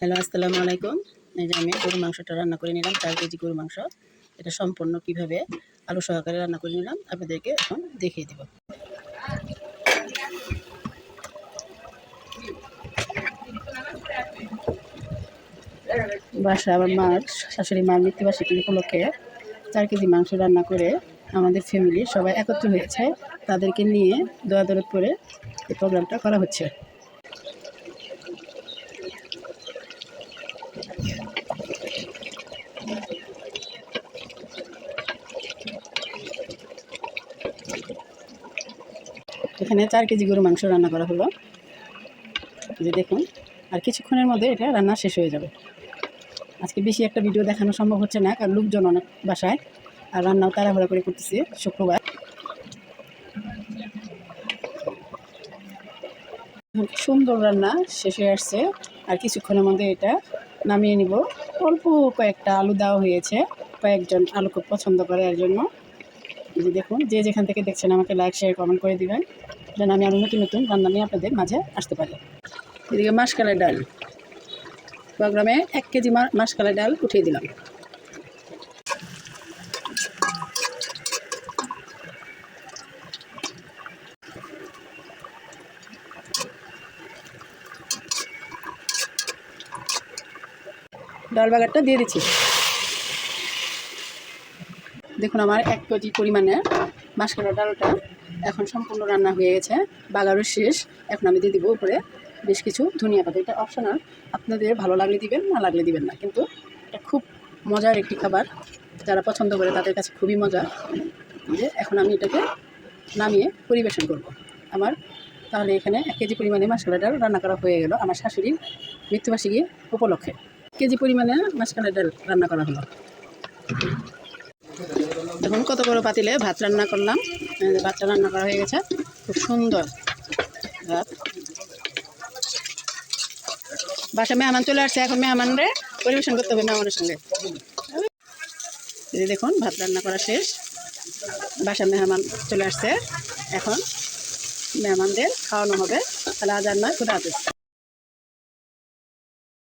Hello, আসসালামু আলাইকুম। এই যে আমি গরুর মাংসটা রান্না করে নিলাম, 4 কেজি গরুর মাংস। এটা সম্পূর্ণ কিভাবে আলু সহকারে রান্না করে নিলাম আপনাদেরকে এখন দেখিয়ে দিব। বাসায় আমার মার, শাশুড়ি মার মৃত্যুবার্ষিকী উপলক্ষে 4 কেজি মাংস রান্না করে আমাদের ফ্যামিলির সবাই একত্র হয়েছে। তাদেরকে নিয়ে দোয়া দরদ করে এই প্রোগ্রামটা করা হচ্ছে। এখানে 4 কেজি গরুর মাংস রান্না করা হলো। যে দেখুন, আর কিছুক্ষণের মধ্যে এটা রান্না শেষ হয়ে যাবে। আজকে বেশি একটা ভিডিও দেখানো সম্ভব হচ্ছে না, কারণ লোকজন অনেক বাসায়, আর রান্নাও তাড়াহুড়া করে করতেছি শুক্রবার। সুন্দর রান্না শেষ হয়ে আসছে, আর কিছুক্ষণের মধ্যে এটা নামিয়ে নিব। অল্প কয়েকটা আলু দেওয়া হয়েছে, কয়েকজন আলু খুব পছন্দ করে, এর জন্য। যে দেখুন, যে যেখান থেকে দেখছেন আমাকে লাইক শেয়ার কমেন্ট করে দিবেন, যেন আমি আরও নতুন নতুন রান্না নিয়ে আপনাদের মাঝে আসতে পারি। এদিকে মাসকালের ডাল, প্রোগ্রামে 1 কেজি মাসকালের ডাল উঠিয়ে দিলাম। ডাল বাগারটা দিয়ে দিচ্ছি। দেখুন, আমার 1 কেজি পরিমাণে মাসকালের ডালটা এখন সম্পূর্ণ রান্না হয়ে গেছে, বাগারও শেষ। এখন আমি দিয়ে দিব উপরে বেশ কিছু ধনিয়া পাতা। এটা অপশনাল, আপনাদের ভালো লাগলে দিবেন, না লাগলে দিবেন না, কিন্তু এটা খুব মজার একটি খাবার। যারা পছন্দ করে তাদের কাছে খুবই মজা। যে এখন আমি এটাকে নামিয়ে পরিবেশন করব। আমার তাহলে এখানে 1 কেজি পরিমাণে মাসকালের ডাল রান্না করা হয়ে গেল আমার শাশুড়ির মৃত্যুবার্ষিকী উপলক্ষে। 1 কেজি পরিমাণে মাসকালের ডাল রান্না করা হলো। দেখুন কত বড় পাতিলে ভাত রান্না করলাম। ভাতটা রান্না করা হয়ে গেছে, খুব সুন্দর ভাত। বাসায় মেহমান চলে আসছে, এখন মেহমানরে পরিবেশন করতে হবে মেহমানের সঙ্গে। এই দেখুন, ভাত রান্না করা শেষ, বাসায় মেহমান চলে আসছে, এখন মেহমানদের খাওয়ানো হবে। তাহলে আজ আর নয়, খুদা হাফেজ।